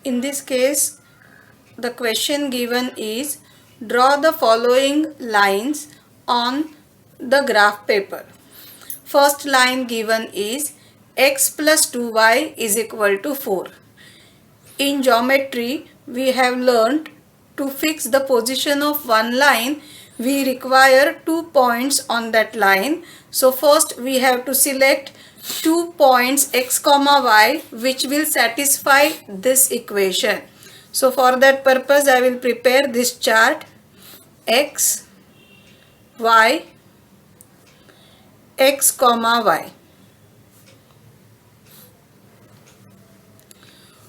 In this case, the question given is draw the following lines on the graph paper. First line given is x plus 2y is equal to 4. In geometry, we have learnt to fix the position of one line, we require 2 points on that line. So first we have to select 2 points x comma y which will satisfy this equation. So for that purpose I will prepare this chart x, y, x comma y.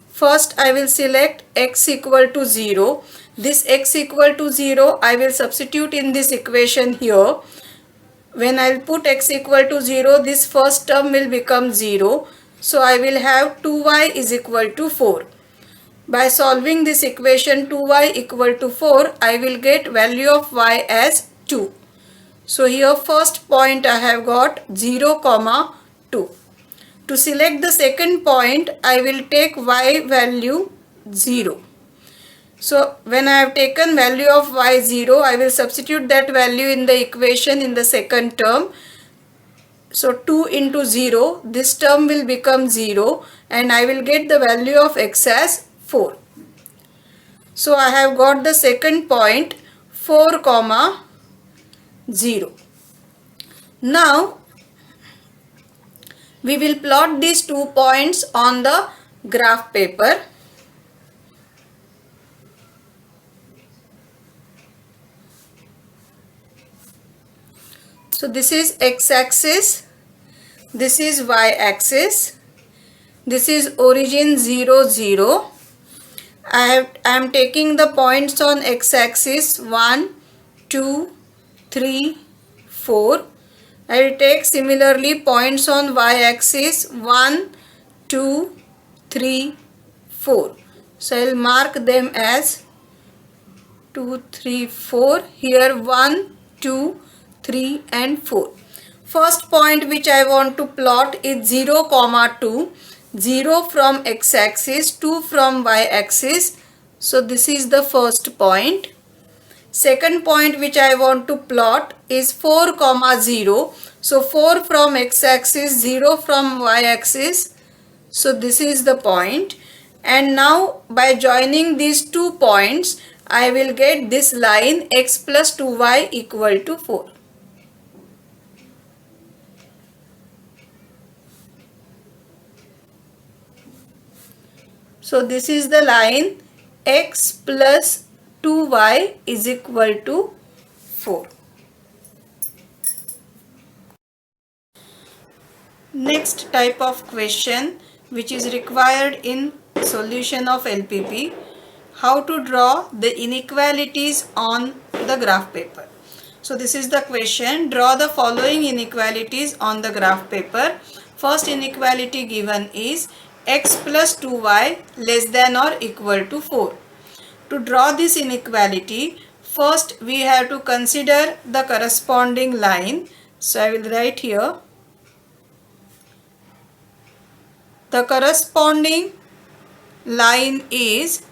First I will select x equal to 0. This x equal to 0 I will substitute in this equation here. When I will put x equal to 0, this first term will become 0. So I will have 2y is equal to 4. By solving this equation 2y equal to 4, I will get value of y as 2. So here first point I have got 0, 2. To select the second point, I will take y value 0. So when I have taken value of y 0, I will substitute that value in the equation in the second term. So 2 into 0, this term will become 0 and I will get the value of x as 4. So I have got the second point 4, 0. Now we will plot these 2 points on the graph paper. So this is x-axis, this is y-axis, this is origin 0, 0. I am taking the points on x-axis 1, 2, 3, 4. I will take similarly points on y-axis 1, 2, 3, 4. So I will mark them as 2, 3, 4. Here 1, 2, 3 and 4. First point which I want to plot is 0, 2. 0 from x-axis, 2 from y-axis. So this is the first point. Second point which I want to plot is 4, 0. So 4 from x-axis, 0 from y-axis. So this is the point. And now by joining these 2 points, I will get this line x plus 2y equal to 4. So this is the line x plus 2y is equal to 4. Next type of question which is required in solution of LPP, how to draw the inequalities on the graph paper. So this is the question, draw the following inequalities on the graph paper. First inequality given is x plus 2y less than or equal to 4. To draw this inequality, first we have to consider the corresponding line. So I will write here. The corresponding line is,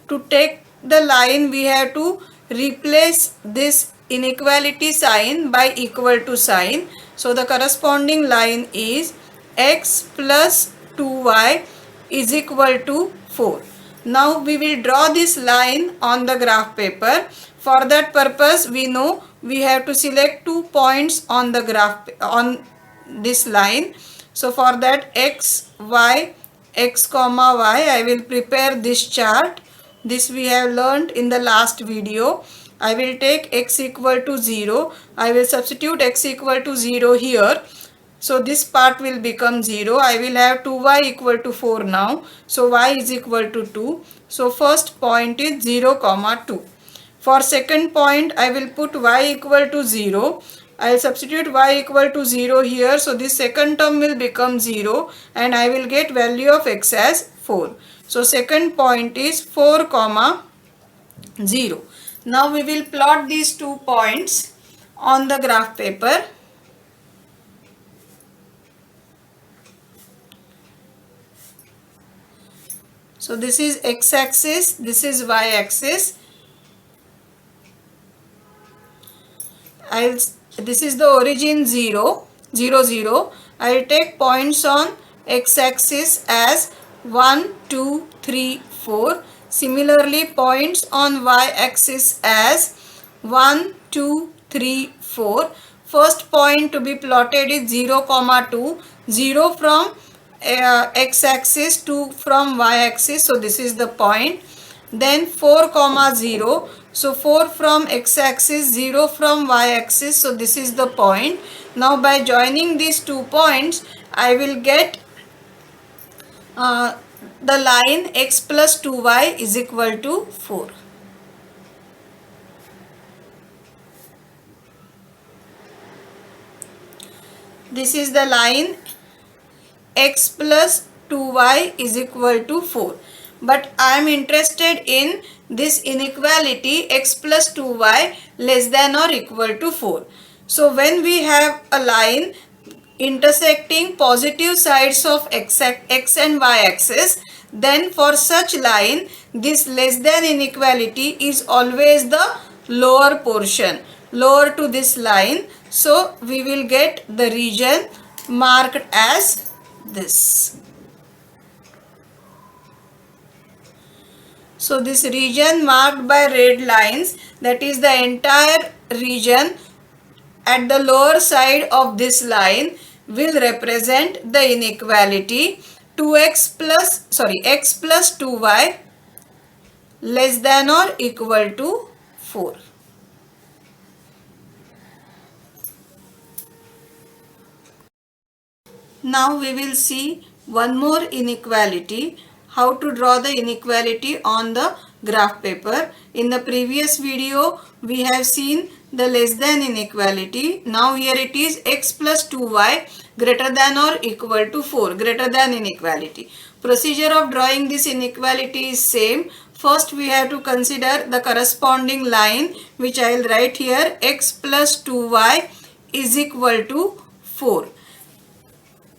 to take the line we have to replace this inequality sign by equal to sign. So the corresponding line is x plus 2y is equal to 4. Now we will draw this line on the graph paper. For that purpose we know we have to select 2 points on the graph on this line. So for that x, y, x comma y, I will prepare this chart. This we have learnt in the last video. I will take x equal to 0. I will substitute x equal to 0 here. So this part will become 0. I will have 2y equal to 4 now. So y is equal to 2. So first point is 0, 2. For second point, I will put y equal to 0. I will substitute y equal to 0 here. So this second term will become 0 and I will get value of x as 4. So second point is 4, 0. Now we will plot these 2 points on the graph paper. So this is x-axis, this is y-axis. This is the origin 0, 0, 0. I'll take points on x-axis as 1, 2, 3, 4. Similarly, points on y-axis as 1, 2, 3, 4. First point to be plotted is 0, 2. 0 from x-axis, 2 from y-axis. So this is the point. Then 4, 0. So 4 from x-axis, 0 from y-axis. So this is the point. Now by joining these 2 points, I will get the line x plus 2y is equal to 4. This is the line x plus 2y is equal to 4. But I am interested in this inequality x plus 2y less than or equal to 4. So when we have a line intersecting positive sides of x and y axis, then for such line this less than inequality is always the lower portion, lower to this line. So we will get the region marked as this. So this region marked by red lines, that is the entire region at the lower side of this line, will represent the inequality x plus 2y less than or equal to 4. Now we will see one more inequality, how to draw the inequality on the graph paper. In the previous video we have seen the less than inequality. Now here it is x plus 2y greater than or equal to 4, greater than inequality. Procedure of drawing this inequality is same. First we have to consider the corresponding line, which I will write here, x plus 2y is equal to 4.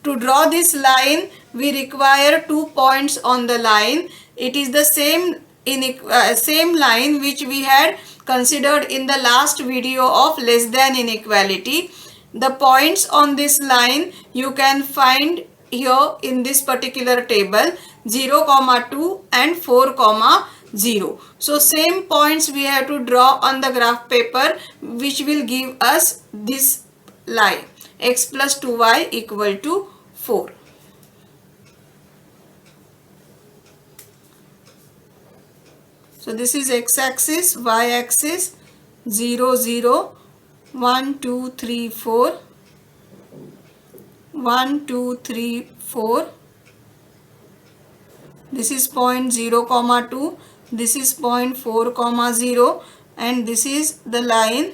To draw this line, we require 2 points on the line. It is the same line which we had considered in the last video of less than inequality. The points on this line you can find here in this particular table, 0, 2 and 4, 0. So same points we have to draw on the graph paper, which will give us this line, x plus 2y equal to 4. So this is x-axis, y-axis, 0, 0, 1, 2, 3, 4, 1, 2, 3, 4. This is point 0, 2, this is point 4, 0, and this is the line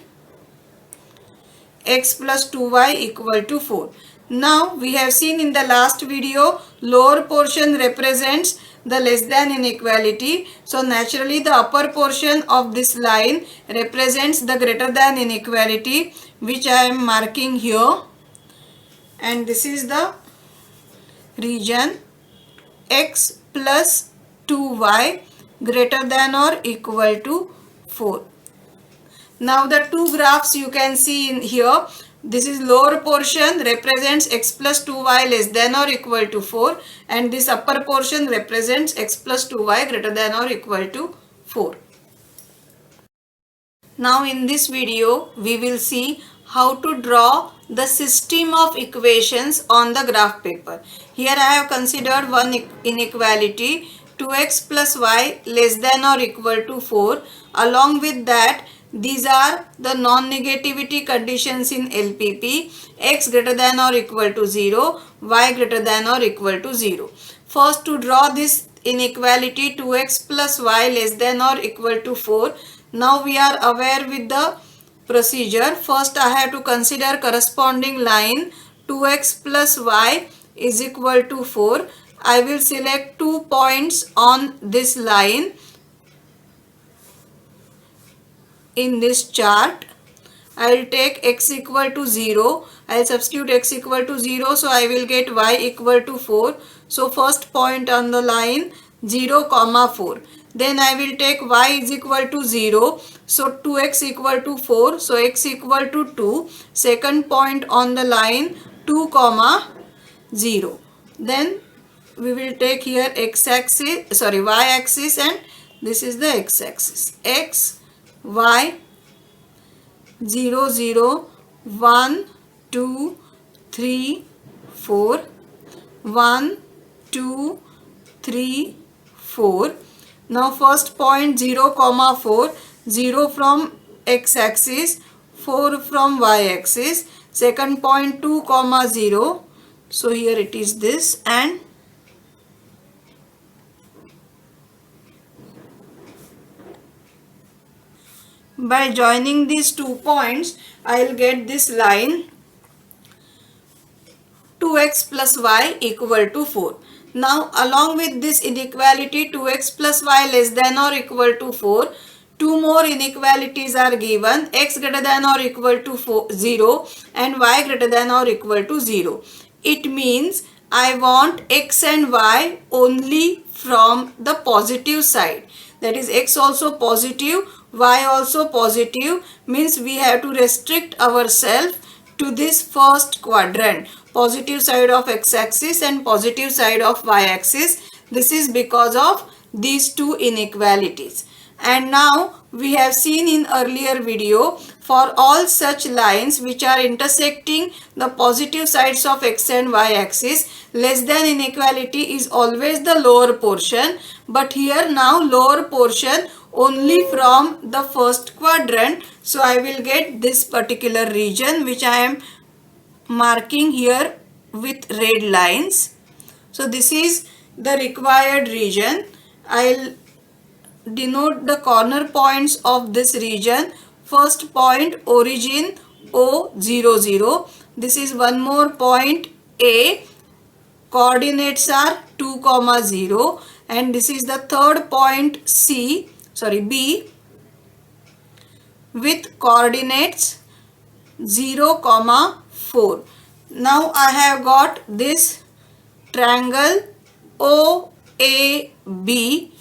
x plus 2y equal to 4. Now we have seen in the last video, lower portion represents the less than inequality. So naturally the upper portion of this line represents the greater than inequality, which I am marking here. And this is the region x plus 2y greater than or equal to 4. Now the two graphs you can see in here. This is lower portion represents x plus 2y less than or equal to 4, and this upper portion represents x plus 2y greater than or equal to 4. Now in this video we will see how to draw the system of equations on the graph paper. Here I have considered one inequality, 2x plus y less than or equal to 4. Along with that, these are the non-negativity conditions in LPP, x greater than or equal to 0, y greater than or equal to 0. First, to draw this inequality 2x plus y less than or equal to 4. Now we are aware with the procedure. First I have to consider corresponding line 2x plus y is equal to 4. I will select 2 points on this line in this chart. I will take x equal to 0. I will substitute x equal to 0. So I will get y equal to 4. So first point on the line 0, 4. Then I will take y is equal to 0. So 2x equal to 4. So x equal to 2. Second point on the line 2, 0. Then we will take here y axis, and this is the x axis. X, y, 0, 0, 1, 2, 3, 4, 1, 2, 3, 4. Now first point 0, 4, 0 from x axis, 4 from y axis. Second point 2, 0. So here it is this, and by joining these 2 points, I will get this line 2x plus y equal to 4. Now along with this inequality 2x plus y less than or equal to 4, 2 more inequalities are given, x greater than or equal to 0 and y greater than or equal to 0. It means I want x and y only from the positive side. That is, x also positive, y also positive, means we have to restrict ourselves to this first quadrant, positive side of x-axis and positive side of y-axis. This is because of these two inequalities. And now we have seen in earlier video, for all such lines which are intersecting the positive sides of x and y axis, less than inequality is always the lower portion. But here now lower portion only from the first quadrant. So I will get this particular region which I am marking here with red lines. So this is the required region. I'll denote the corner points of this region. First point origin O 0 0. This is one more point A. Coordinates are 2, 0, and this is the third point B with coordinates 0, 4. Now I have got this triangle OAB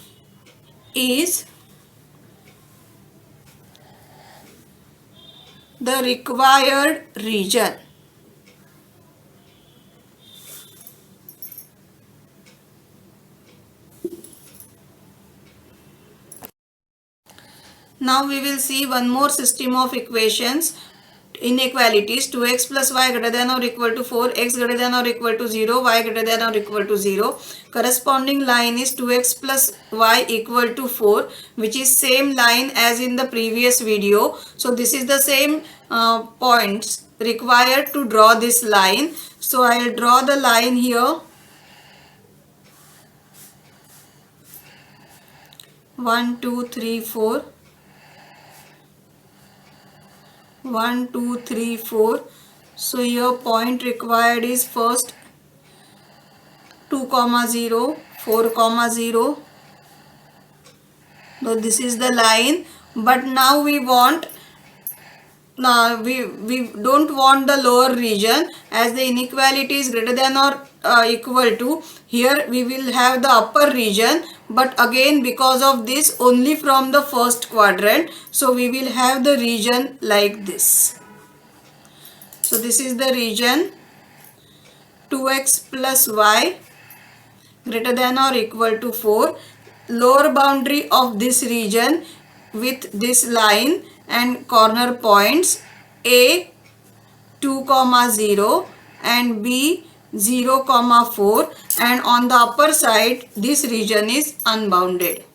is the required region. Now we will see one more system of equations, inequalities. 2x plus y greater than or equal to 4, x greater than or equal to 0, y greater than or equal to 0. Corresponding line is 2x plus y equal to 4, which is same line as in the previous video. So this is the same points required to draw this line. So I will draw the line here. 1, 2, 3, 4. 1, 2, 3, 4. So here point required is first 2, 0, 4, 0. So this is the line. But now we want, we don't want the lower region, as the inequality is greater than or equal to. Here we will have the upper region, but again because of this only from the first quadrant. So we will have the region like this. So this is the region 2x plus y greater than or equal to 4. Lower boundary of this region with this line and corner points A 2, 0 and B 0, 4, and on the upper side this region is unbounded.